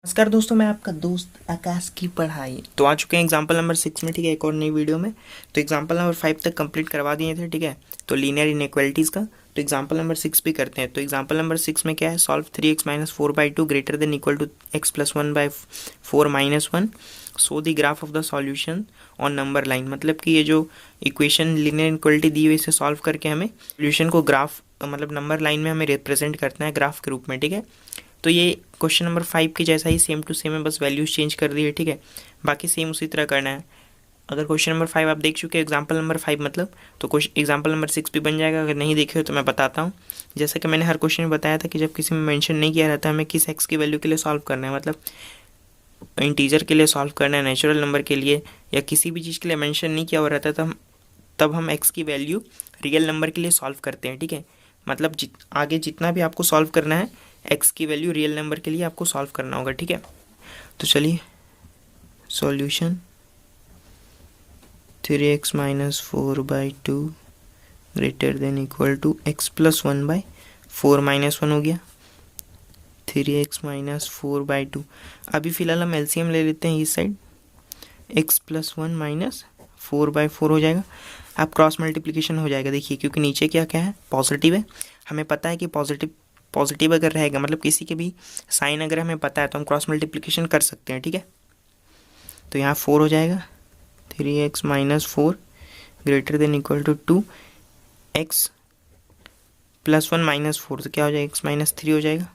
नमस्कार दोस्तों, मैं आपका दोस्त आकाश की पढ़ाई तो आ चुके हैं एग्जाम्पल नंबर 6 में। ठीक है, एक और नई वीडियो में। तो एग्जाम्पल नंबर 5 तक कंप्लीट करवा दिए थे। ठीक है, तो लीनियर इनइक्वालिटीज़ का तो एग्जाम्पल नंबर 6 भी करते हैं। तो एग्जाम्पल नंबर 6 में क्या है, solve 3x minus 4/2 greater than equal to x plus 1/4 minus 1, so the graph of the solution on number line. मतलब कि ये जो इक्वेशन लीनियर इनइक्वालिटी दी हुई, इसे सॉल्व करके हमें सॉल्यूशन को ग्राफ मतलब नंबर लाइन में हमें रिप्रेजेंट करना है ग्राफ के रूप में। ठीक है, तो ये क्वेश्चन नंबर 5 के जैसा ही सेम टू सेम है, बस वैल्यूज चेंज कर दी है। ठीक है, बाकी सेम उसी तरह करना है। अगर क्वेश्चन नंबर 5 आप देख चुके हैं एग्जाम्पल नंबर 5 मतलब, तो क्वेश्चन एग्जाम्पल नंबर 6 भी बन जाएगा। अगर नहीं देखे हो तो मैं बताता हूँ। जैसा कि मैंने हर क्वेश्चन में बताया था कि जब किसी में मेंशन नहीं किया रहता है हमें किस एक्स की वैल्यू के लिए सॉल्व करना है, मतलब इंटीजर के लिए सॉल्व करना है, नेचुरल नंबर के लिए या किसी भी चीज़ के लिए मेंशन नहीं किया हुआ रहता है, तब हम एक्स की वैल्यू रियल नंबर के लिए सॉल्व करते हैं। ठीक है, मतलब आगे जितना भी आपको सॉल्व करना है, एक्स की वैल्यू रियल नंबर के लिए आपको सॉल्व करना होगा। ठीक है, तो चलिए solution 3x minus 4/2 greater than equal to x plus 1/4 minus 1 हो गया 3x माइनस 4/2। अभी फ़िलहाल हम एलसीएम ले लेते हैं इस साइड, x प्लस 1 माइनस 4/4 हो जाएगा। अब क्रॉस मल्टीप्लिकेशन हो जाएगा। देखिए, क्योंकि नीचे क्या क्या है, पॉजिटिव है। हमें पता है कि पॉजिटिव पॉजिटिव अगर रहेगा, मतलब किसी के भी साइन अगर हमें पता है तो हम क्रॉस मल्टीप्लिकेशन कर सकते हैं। ठीक है, तो यहाँ 4 हो जाएगा 3x minus 4 greater than equal to 2x plus 1 minus 4, तो क्या हो जाएगा, x माइनस 3 हो जाएगा।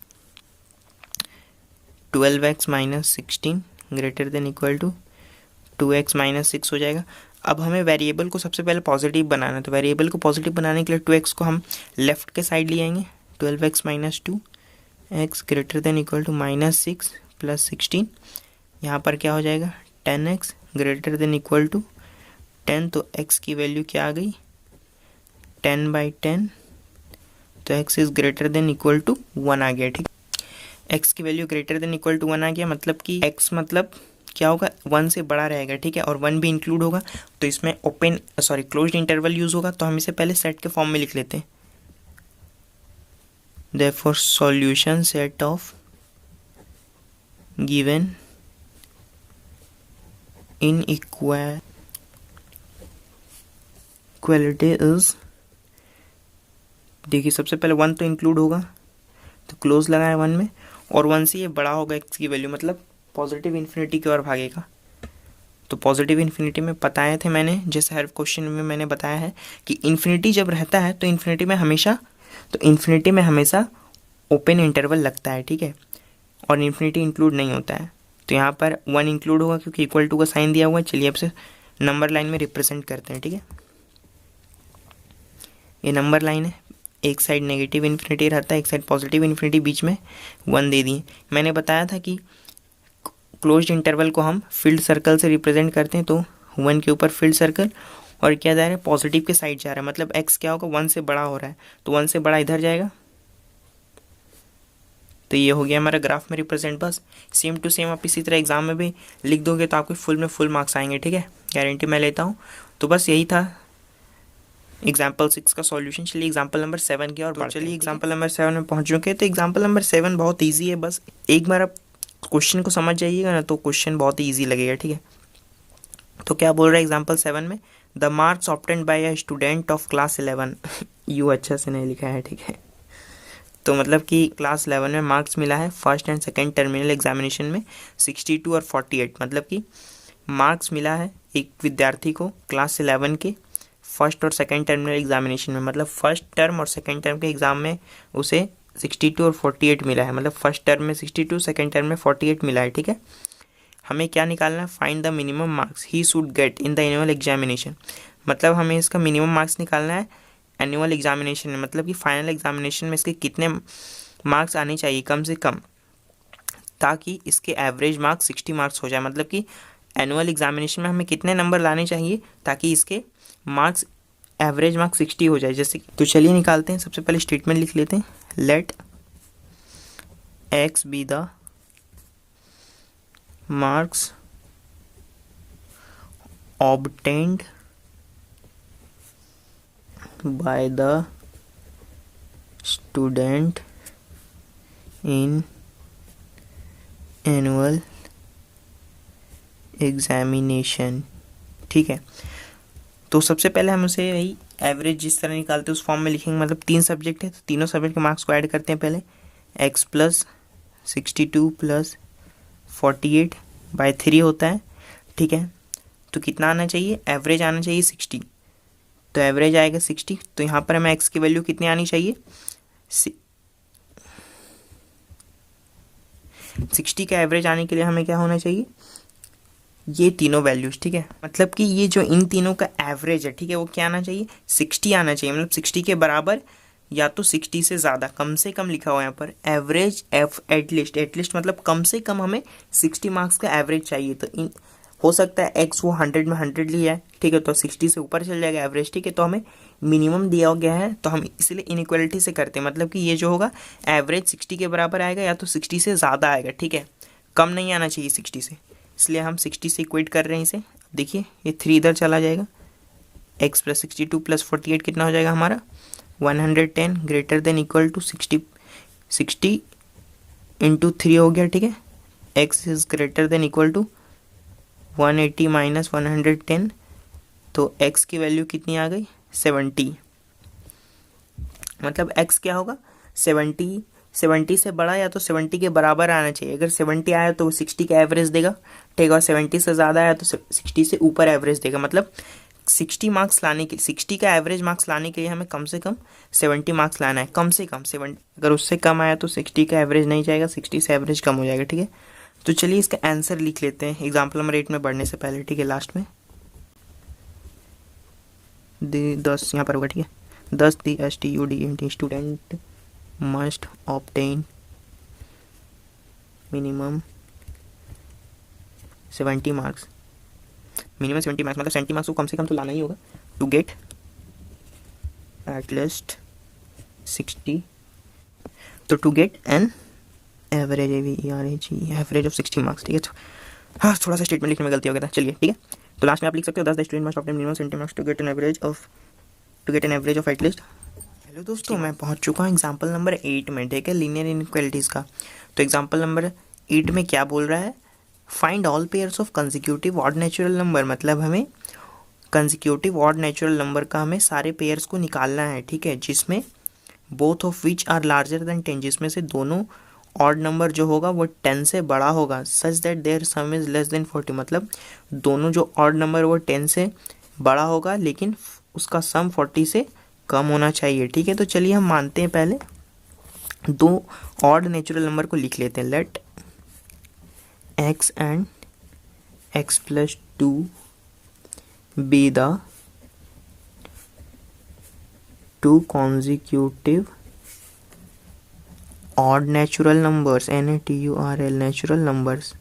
12x minus 16 greater than equal to 2x minus 6 हो जाएगा। अब हमें वेरिएबल को सबसे पहले पॉजिटिव बनाना है, तो वेरिएबल को पॉजिटिव बनाने के लिए 2x को हम लेफ्ट के साइड ले आएंगे। 12x minus 2x greater than equal to minus 6 plus 16। यहाँ पर क्या हो जाएगा, 10x greater than equal to 10, तो x की वैल्यू क्या आ गई, 10/10, तो x is greater than equal to 1 आ गया। ठीक, x की value greater than equal to 1 आ गया, मतलब कि x मतलब क्या होगा, 1 से बड़ा रहेगा। ठीक है, और 1 भी इंक्लूड होगा, तो इसमें क्लोज्ड इंटरवल यूज़ होगा। तो हम इसे पहले सेट के फॉर्म में लिख लेते हैं। Therefore solution set of given inequality is, देखिए सबसे पहले 1 तो इंक्लूड होगा, तो क्लोज लगाए 1 में, और 1 से ये बड़ा होगा x की वैल्यू, मतलब पॉजिटिव इन्फिनिटी की ओर भागेगा। तो पॉजिटिव इन्फिनिटी में बताए थे मैंने, जैसे हर क्वेश्चन में मैंने बताया है कि इन्फिनिटी जब रहता है तो इन्फिनिटी में हमेशा ओपन इंटरवल लगता है। ठीक है, और इन्फिनिटी इंक्लूड नहीं होता है। तो यहाँ पर 1 इंक्लूड होगा क्योंकि इक्वल टू का साइन दिया हुआ है। चलिए अब से नंबर लाइन में रिप्रेजेंट करते हैं। ठीक है, ये नंबर लाइन है, एक साइड नेगेटिव इन्फिनिटी रहता है, एक साइड पॉजिटिव इन्फिनिटी, बीच में 1 दे दिए। मैंने बताया था कि क्लोज्ड इंटरवल को हम फील्ड सर्कल से रिप्रेजेंट करते हैं, तो 1 के ऊपर फील्ड सर्कल, और क्या जा रहा है, पॉजिटिव के साइड जा रहा है, मतलब x क्या होगा, 1 से बड़ा हो रहा है, तो 1 से बड़ा इधर जाएगा। तो ये हो गया हमारा ग्राफ में रिप्रेजेंट। बस सेम टू सेम आप इसी तरह एग्जाम में भी लिख दोगे तो आपको फुल में फुल मार्क्स आएंगे। ठीक है, गारंटी मैं लेता हूँ। तो बस यही था एग्जाम्पल 6 का सॉल्यूशन। चलिए एग्जाम्पल नंबर 7 की और चलिए एग्जाम्पल नंबर 7 में पहुंच चुके हैं। तो एग्जाम्पल नंबर 7 बहुत ईजी है, बस एक बार आप क्वेश्चन को समझ जाइएगा ना तो क्वेश्चन बहुत ही ईजी लगेगा। ठीक है, तो क्या बोल रहा है एग्जाम्पल 7 में, the marks obtained by a student of class 11 you अच्छा से नहीं लिखा है। ठीक है, तो मतलब कि क्लास 11 में मार्क्स मिला है first and second terminal examination में 62 और 48, मतलब कि मार्क्स मिला है एक विद्यार्थी को क्लास 11 के फर्स्ट और सेकेंड टर्मिनल एग्जामिनेशन में, मतलब फर्स्ट टर्म और सेकेंड टर्म के एग्ज़ाम में उसे 62 और 48 मिला है, मतलब फर्स्ट टर्म में 62, सेकेंड टर्म में 48 मिला है। ठीक है, हमें क्या निकालना है, find the minimum marks he should get in the annual examination, मतलब हमें इसका मिनिमम मार्क्स निकालना है एनुअल एग्जामिनेशन में, मतलब कि फाइनल एग्जामिनेशन में इसके कितने मार्क्स आने चाहिए कम से कम, ताकि इसके एवरेज मार्क्स 60 मार्क्स हो जाए, मतलब कि एनुअल एग्जामिनेशन में हमें कितने नंबर लाने चाहिए ताकि इसके मार्क्स एवरेज मार्क्स 60 हो जाए। जैसे तो चलिए निकालते हैं। सबसे पहले स्टेटमेंट लिख लेते हैं, let x be the marks obtained by the student in annual examination, ठीक है। तो सबसे पहले हम उसे यही एवरेज जिस तरह निकालते हैं उस फॉर्म में लिखेंगे, मतलब 3 सब्जेक्ट है तो तीनों सब्जेक्ट के मार्क्स को ऐड करते हैं पहले, x प्लस 62 प्लस 48/3 होता है, ठीक है। तो कितना आना चाहिए, एवरेज आना चाहिए 60, तो एवरेज आएगा 60। तो यहाँ पर हमें x की वैल्यू कितनी आनी चाहिए, 60 का एवरेज आने के लिए हमें क्या होना चाहिए, ये तीनों वैल्यूज, ठीक है। मतलब कि ये जो इन तीनों का एवरेज है, ठीक है, वो क्या आना चाहिए, 60 आना चाहिए, मतलब 60 के बराबर या तो 60 से ज़्यादा, कम से कम लिखा हुआ है यहाँ पर एवरेज, एटलीस्ट मतलब कम से कम हमें 60 मार्क्स का एवरेज चाहिए। तो इन हो सकता है एक्स वो 100 में 100 लिया है, ठीक है, तो 60 से ऊपर चल जाएगा एवरेज, ठीक है। तो हमें मिनिमम दिया गया है तो हम इसलिए इनइक्वालिटी से करते हैं, मतलब कि ये जो होगा एवरेज 60 के बराबर आएगा या तो 60 से ज़्यादा आएगा, ठीक है, कम नहीं आना चाहिए 60 से, इसलिए हम 60 से इक्वेट कर रहे हैं इसे। देखिए ये 3 इधर चला जाएगा, x प्लस 62 प्लस 48 कितना हो जाएगा हमारा 110 greater than equal to 60 into 3 हो गया, ठीक है। x is greater than equal to 180 minus 110, तो x की वैल्यू कितनी आ गई 70, मतलब x क्या होगा 70 से बड़ा या तो 70 के बराबर आना चाहिए। अगर 70 आया तो 60 का एवरेज देगा, ठीक है, और 70 से ज़्यादा आया तो 60 से ऊपर एवरेज देगा। मतलब 60 मार्क्स लाने के 60 का एवरेज मार्क्स लाने के लिए हमें कम से कम 70 मार्क्स लाना है, कम से कम 70। अगर उससे कम आया तो 60 का एवरेज नहीं जाएगा, 60 से एवरेज कम हो जाएगा, ठीक है। तो चलिए इसका आंसर लिख लेते हैं एग्जाम्पल नंबर 8 में बढ़ने से पहले, ठीक है, लास्ट में 10 यहाँ पर होगा, ठीक है। 10 दी STUDENT student must obtain minimum 70 marks, minimum 70 marks मतलब 70 मार्क्स को कम से कम तो लाना ही होगा टू गेट एटलीस्ट 60, तो to get an average average of 60 marks, ठीक है। तो हाँ थोड़ा सा स्टेटमेंट लिखने में गलती हो गया था, चलिए ठीक है। तो लास्ट में आप लिख सकते हो 10 the student must obtain minimum 70 marks to get an average of at least. Hello दोस्तों, मैं पहुंच चुका हूं एग्जाम्पल नंबर 8 में, ठीक है, लीनियर इनइक्वालिटीज़ का। तो एग्जाम्पल नंबर 8 में क्या बोल रहा है, find all pairs of consecutive odd natural number, मतलब हमें कंसेक्यूटिव ऑड नेचुरल नंबर का हमें सारे पेयर्स को निकालना है, ठीक है, जिसमें both of which are larger than 10, जिसमें से दोनों ऑड नंबर जो होगा वो 10 से बड़ा होगा, such that their sum is less than 40, मतलब दोनों जो ऑड नंबर वो 10 से बड़ा होगा लेकिन उसका सम 40 से कम होना चाहिए, ठीक है। तो चलिए हम मानते हैं पहले दो ऑड नेचुरल नंबर को लिख लेते हैं, let x and x plus 2 be the two consecutive odd natural numbers, NATURL natural numbers.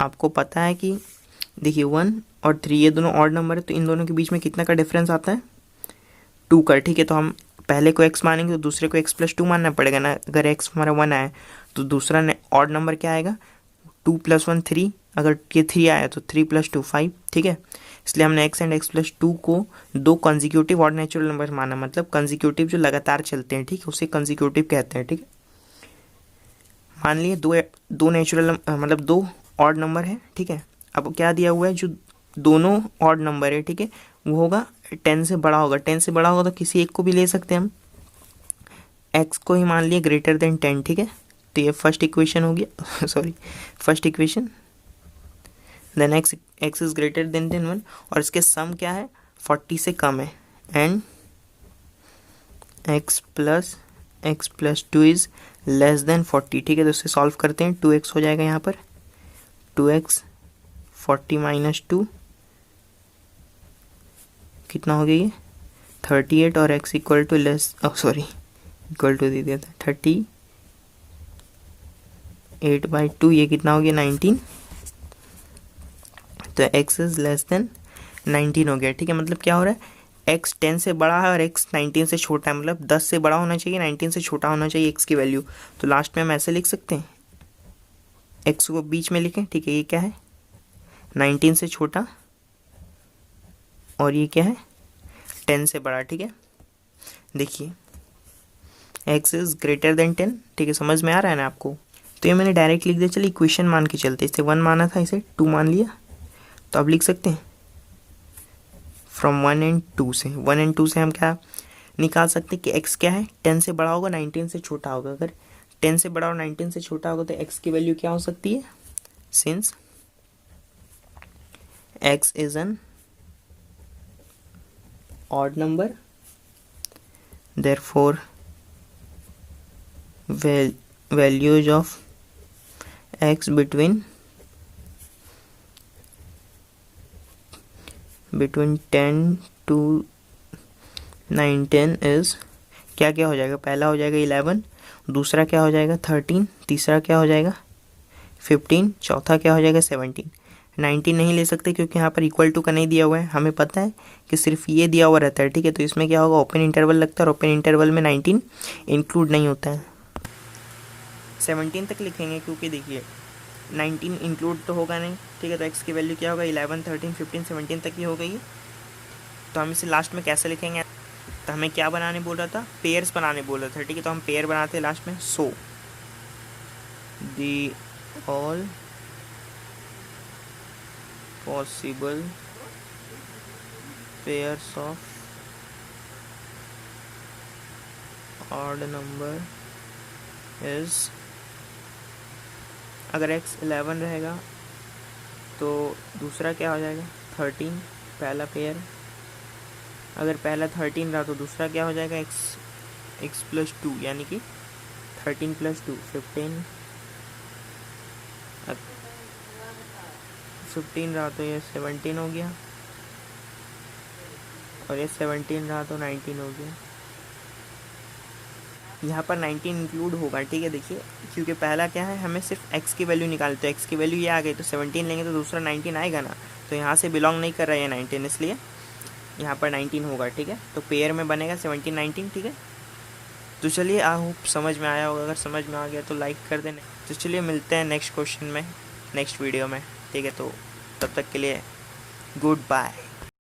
आपको पता है कि देखिए 1 और 3 ये दोनों ऑड नंबर है, तो इन दोनों के बीच में कितना का डिफरेंस आता है 2 का, ठीक है। तो हम पहले को x मानेंगे तो दूसरे को x प्लस 2 मानना पड़ेगा ना। अगर x हमारा 1 आया तो दूसरा ऑड नंबर क्या आएगा 2 + 1 3, अगर ये 3 आया तो 3 + 2 5, ठीक है। इसलिए हमने x एंड x प्लस 2 को दो कंसेक्यूटिव ऑड नेचुरल नंबर माना, मतलब कंसेक्यूटिव जो लगातार चलते हैं, ठीक है, उसे कंसेक्यूटिव कहते हैं, ठीक है। मान लिए दो नेचुरल मतलब दो ऑड नंबर है, ठीक है। अब क्या दिया हुआ है, जो दोनों ऑड नंबर है, ठीक है, वो होगा 10 से बड़ा होगा। 10 से बड़ा होगा तो किसी एक को भी ले सकते हैं हम, x को ही मान लिए ग्रेटर देन 10, ठीक है। तो ये फर्स्ट इक्वेशन हो गया sorry first equation. Then x is greater than 1 और इसके सम क्या है 40 से कम है, and x plus 2 is less than 40, ठीक है। तो इससे सॉल्व करते हैं, 2x हो जाएगा यहाँ पर, 2x 40 माइनस 2 कितना हो गया ये 38, और x equal to equal to दे दिया था 38/2, ये कितना हो गया 19, तो x इज लेस देन 19 हो गया, ठीक है। मतलब क्या हो रहा है x 10 से बड़ा है और x 19 से छोटा है, मतलब 10 से बड़ा होना चाहिए 19 से छोटा होना चाहिए x की वैल्यू। तो लास्ट में हम ऐसे लिख सकते हैं, x को बीच में लिखें, ठीक है, ये क्या है 19 से छोटा और ये क्या है 10 से बड़ा, ठीक है। देखिए x इज ग्रेटर देन 10, ठीक है, समझ में आ रहा है ना आपको। तो ये मैंने डायरेक्ट लिख दिया। चलिए इक्वेशन मान के चलते, इसे 1 माना था, इसे 2 मान लिया, तो अब लिख सकते हैं फ्रॉम 1 एंड 2 से। 1 एंड 2 से हम क्या निकाल सकते हैं कि x क्या है, 10 से बड़ा होगा 19 से छोटा होगा। अगर 10 से बड़ा और 19 से छोटा होगा तो x की वैल्यू क्या हो सकती है, since x is an odd number, therefore values of x between 10 to 19 is क्या क्या हो जाएगा, पहला हो जाएगा 11, दूसरा क्या हो जाएगा 13, तीसरा क्या हो जाएगा 15, चौथा क्या हो जाएगा 17। 19 नहीं ले सकते क्योंकि यहाँ पर इक्वल टू का नहीं दिया हुआ है, हमें पता है कि सिर्फ ये दिया हुआ रहता है, ठीक है। तो इसमें क्या होगा, ओपन इंटरवल लगता है और ओपन इंटरवल में 19 इंक्लूड नहीं होता है। 17 तक लिखेंगे क्योंकि देखिए 19 इंक्लूड तो होगा नहीं, ठीक है। तो x की वैल्यू क्या होगा 11, 13, 15, 17 तक ही हो गई। तो हम इसे लास्ट में कैसे लिखेंगे, तो हमें क्या बनाने बोल रहा था, पेयर्स बनाने बोल रहा था, ठीक है। तो हम पेयर बनाते हैं लास्ट में। So the all possible pairs of odd number is, अगर x 11 रहेगा तो दूसरा क्या हो जाएगा 13, पहला पेयर। अगर पहला 13 रहा तो दूसरा क्या हो जाएगा x प्लस 2, यानी कि 13 प्लस 2 15 रहा तो ये 17 हो गया, और ये 17 रहा तो 19 हो गया। यहाँ पर 19 इंक्लूड होगा, ठीक है। देखिए क्योंकि पहला क्या है, हमें सिर्फ x की वैल्यू निकालनी, तो x की वैल्यू ये आ गई तो 17 लेंगे तो दूसरा 19 आएगा ना, तो यहाँ से बिलोंग नहीं कर रहा है 19, इसलिए यहाँ पर 19 होगा, ठीक है। तो पेयर में बनेगा 17, 19, ठीक है। तो चलिए आई होप समझ में आया होगा, अगर समझ में आ गया तो लाइक कर देना। तो चलिए मिलते हैं नेक्स्ट क्वेश्चन में, नेक्स्ट वीडियो में, ठीक है। तो तब तक के लिए गुड बाय।